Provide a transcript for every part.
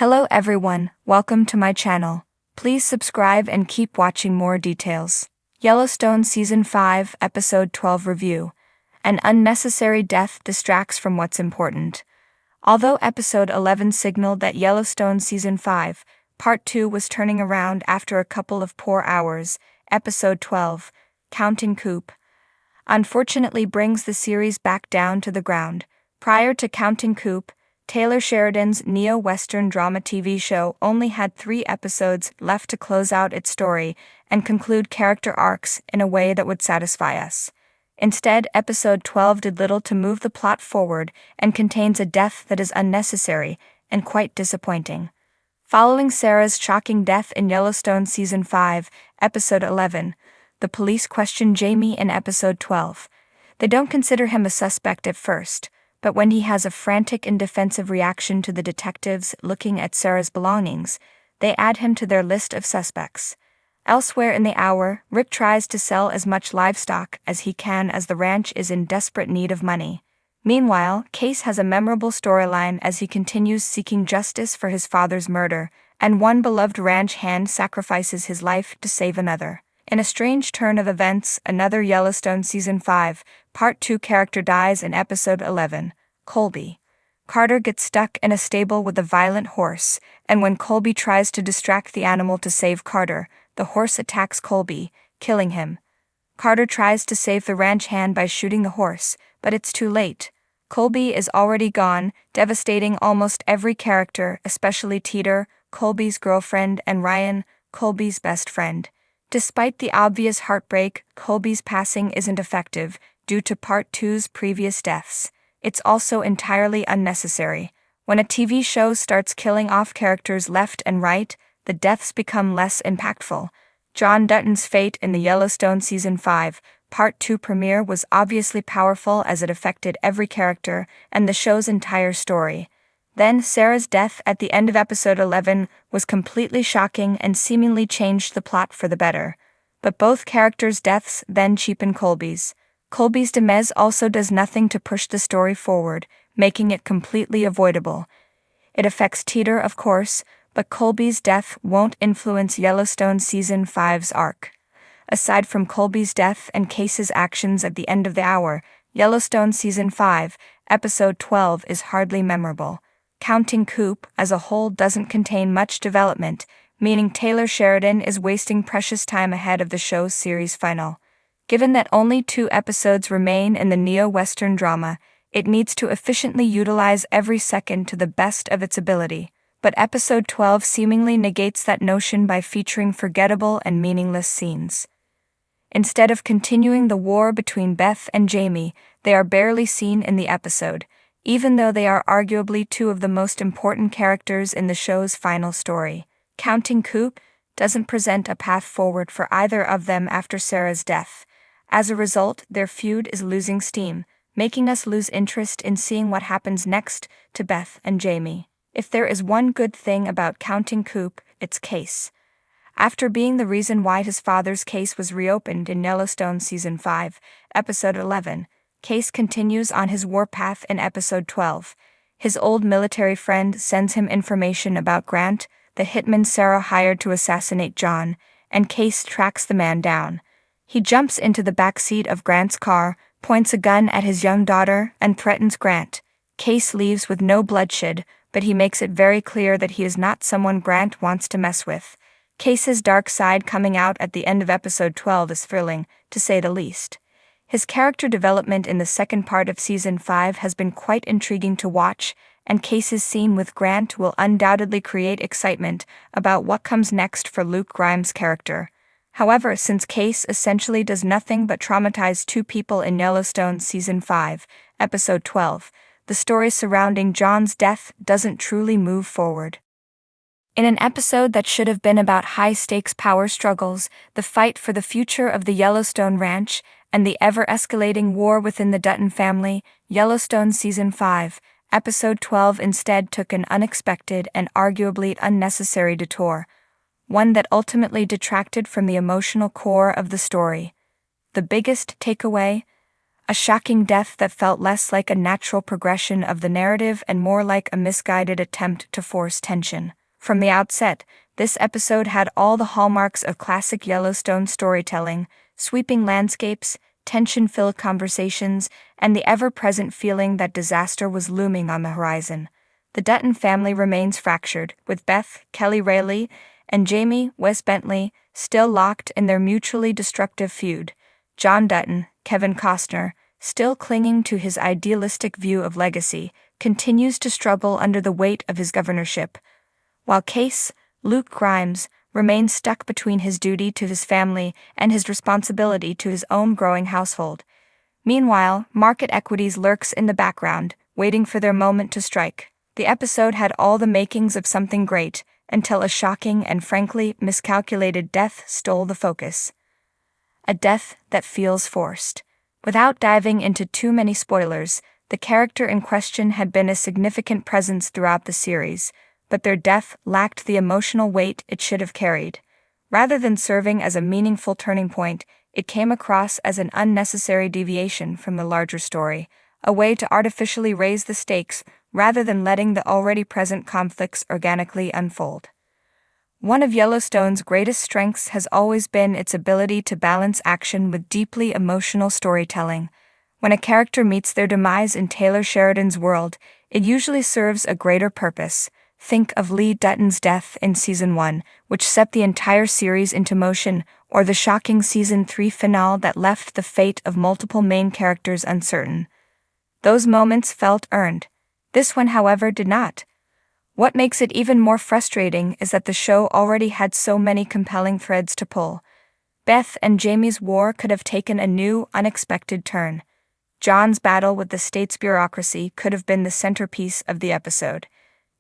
Hello everyone, welcome to my channel. Please subscribe and keep watching more details. Yellowstone Season 5, Episode 12 Review. An unnecessary death distracts from what's important. Although Episode 11 signaled that Yellowstone Season 5, Part 2 was turning around after a couple of poor hours, Episode 12, Counting Coop, unfortunately brings the series back down to the ground. Prior to Counting Coop, Taylor Sheridan's neo-Western drama TV show only had 3 episodes left to close out its story and conclude character arcs in a way that would satisfy us. Instead, Episode 12 did little to move the plot forward and contains a death that is unnecessary and quite disappointing. Following Sarah's shocking death in Yellowstone Season 5, Episode 11, the police question Jamie in Episode 12. They don't consider him a suspect at first, but when he has a frantic and defensive reaction to the detectives looking at Sarah's belongings, they add him to their list of suspects. Elsewhere in the hour, Rick tries to sell as much livestock as he can as the ranch is in desperate need of money. Meanwhile, Case has a memorable storyline as he continues seeking justice for his father's murder, and one beloved ranch hand sacrifices his life to save another. In a strange turn of events, another Yellowstone Season 5, Part 2 character dies in Episode 11, Colby. Carter gets stuck in a stable with a violent horse, and when Colby tries to distract the animal to save Carter, the horse attacks Colby, killing him. Carter tries to save the ranch hand by shooting the horse, but it's too late. Colby is already gone, devastating almost every character, especially Teeter, Colby's girlfriend, and Ryan, Colby's best friend. Despite the obvious heartbreak, Colby's passing isn't effective due to Part 2's previous deaths. It's also entirely unnecessary. When a TV show starts killing off characters left and right, the deaths become less impactful. John Dutton's fate in the Yellowstone Season 5, Part 2 premiere was obviously powerful as it affected every character and the show's entire story. Then Sarah's death at the end of Episode 11 was completely shocking and seemingly changed the plot for the better. But both characters' deaths then cheapen Colby's. Colby's demise also does nothing to push the story forward, making it completely avoidable. It affects Teeter, of course, but Colby's death won't influence Yellowstone Season 5's arc. Aside from Colby's death and Case's actions at the end of the hour, Yellowstone Season 5, Episode 12 is hardly memorable. Counting Coop as a whole doesn't contain much development, meaning Taylor Sheridan is wasting precious time ahead of the show's series final. Given that only 2 episodes remain in the neo-Western drama, it needs to efficiently utilize every second to the best of its ability. But Episode 12 seemingly negates that notion by featuring forgettable and meaningless scenes. Instead of continuing the war between Beth and Jamie, they are barely seen in the episode, even though they are arguably 2 of the most important characters in the show's final story. Counting Coop doesn't present a path forward for either of them after Sarah's death. As a result, their feud is losing steam, making us lose interest in seeing what happens next to Beth and Jamie. If there is one good thing about Counting Coop, it's Case. After being the reason why his father's case was reopened in Yellowstone Season 5, Episode 11, Case continues on his warpath in Episode 12. His old military friend sends him information about Grant, the hitman Sarah hired to assassinate John, and Case tracks the man down. He jumps into the backseat of Grant's car, points a gun at his young daughter, and threatens Grant. Case leaves with no bloodshed, but he makes it very clear that he is not someone Grant wants to mess with. Case's dark side coming out at the end of Episode 12 is thrilling, to say the least. His character development in the second part of Season 5 has been quite intriguing to watch, and Case's scene with Grant will undoubtedly create excitement about what comes next for Luke Grimes' character. However, since Case essentially does nothing but traumatize 2 people in Yellowstone Season 5, Episode 12, the story surrounding John's death doesn't truly move forward. In an episode that should have been about high-stakes power struggles, the fight for the future of the Yellowstone Ranch, and the ever-escalating war within the Dutton family, Yellowstone Season 5, Episode 12 instead took an unexpected and arguably unnecessary detour, one that ultimately detracted from the emotional core of the story. The biggest takeaway? a shocking death that felt less like a natural progression of the narrative and more like a misguided attempt to force tension. From the outset, this episode had all the hallmarks of classic Yellowstone storytelling: sweeping landscapes, tension-filled conversations, and the ever-present feeling that disaster was looming on the horizon. The Dutton family remains fractured, with Beth, Kelly Rayleigh, and Jamie, Wes Bentley, still locked in their mutually destructive feud. John Dutton, Kevin Costner, still clinging to his idealistic view of legacy, continues to struggle under the weight of his governorship, while Case, Luke Grimes, remains stuck between his duty to his family and his responsibility to his own growing household. Meanwhile, Market Equities lurks in the background, waiting for their moment to strike. The episode had all the makings of something great, until a shocking and frankly miscalculated death stole the focus. A death that feels forced. Without diving into too many spoilers, the character in question had been a significant presence throughout the series, but their death lacked the emotional weight it should have carried. Rather than serving as a meaningful turning point, it came across as an unnecessary deviation from the larger story, a way to artificially raise the stakes rather than letting the already present conflicts organically unfold. One of Yellowstone's greatest strengths has always been its ability to balance action with deeply emotional storytelling. When a character meets their demise in Taylor Sheridan's world, it usually serves a greater purpose. Think of Lee Dutton's death in Season 1, which set the entire series into motion, or the shocking Season 3 finale that left the fate of multiple main characters uncertain. Those moments felt earned. This one, however, did not. What makes it even more frustrating is that the show already had so many compelling threads to pull. Beth and Jamie's war could have taken a new, unexpected turn. John's battle with the state's bureaucracy could have been the centerpiece of the episode.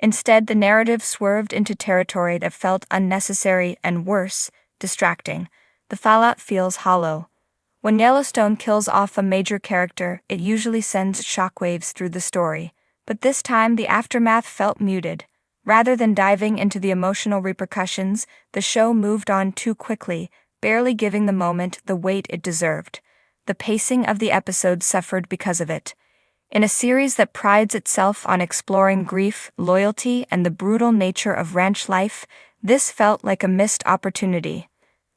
Instead, the narrative swerved into territory that felt unnecessary and, worse, distracting. The fallout feels hollow. When Yellowstone kills off a major character, it usually sends shockwaves through the story, but this time the aftermath felt muted. Rather than diving into the emotional repercussions, the show moved on too quickly, barely giving the moment the weight it deserved. The pacing of the episode suffered because of it. In a series that prides itself on exploring grief, loyalty, and the brutal nature of ranch life, this felt like a missed opportunity.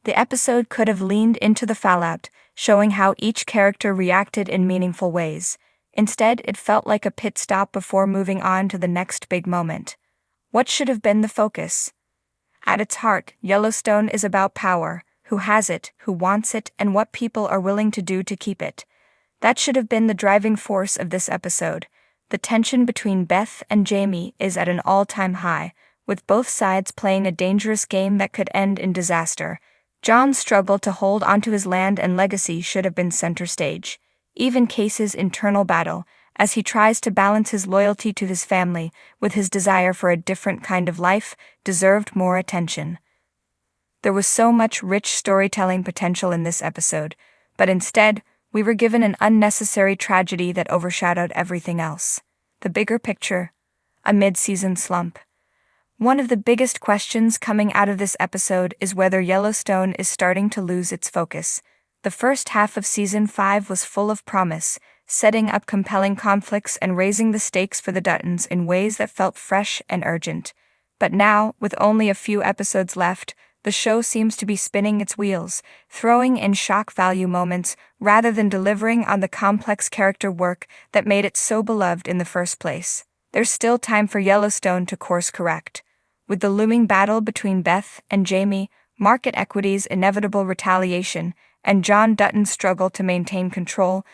The episode could have leaned into the fallout, showing how each character reacted in meaningful ways. Instead, it felt like a pit stop before moving on to the next big moment. What should have been the focus? At its heart, Yellowstone is about power: who has it, who wants it, and what people are willing to do to keep it. That should have been the driving force of this episode. The tension between Beth and Jamie is at an all-time high, with both sides playing a dangerous game that could end in disaster. John's struggle to hold onto his land and legacy should have been center stage. Even Case's internal battle, as he tries to balance his loyalty to his family with his desire for a different kind of life, deserved more attention. There was so much rich storytelling potential in this episode, but instead, we were given an unnecessary tragedy that overshadowed everything else. The bigger picture: a mid-season slump. One of the biggest questions coming out of this episode is whether Yellowstone is starting to lose its focus. The first half of Season 5 was full of promise, setting up compelling conflicts and raising the stakes for the Duttons in ways that felt fresh and urgent. But now, with only a few episodes left, the show seems to be spinning its wheels, throwing in shock value moments rather than delivering on the complex character work that made it so beloved in the first place. There's still time for Yellowstone to course correct. With the looming battle between Beth and Jamie, Market Equities' inevitable retaliation, and John Dutton's struggle to maintain control,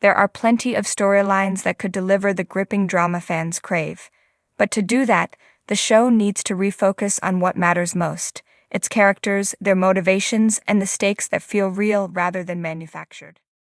there are plenty of storylines that could deliver the gripping drama fans crave. But to do that, the show needs to refocus on what matters most: its characters, their motivations, and the stakes that feel real rather than manufactured.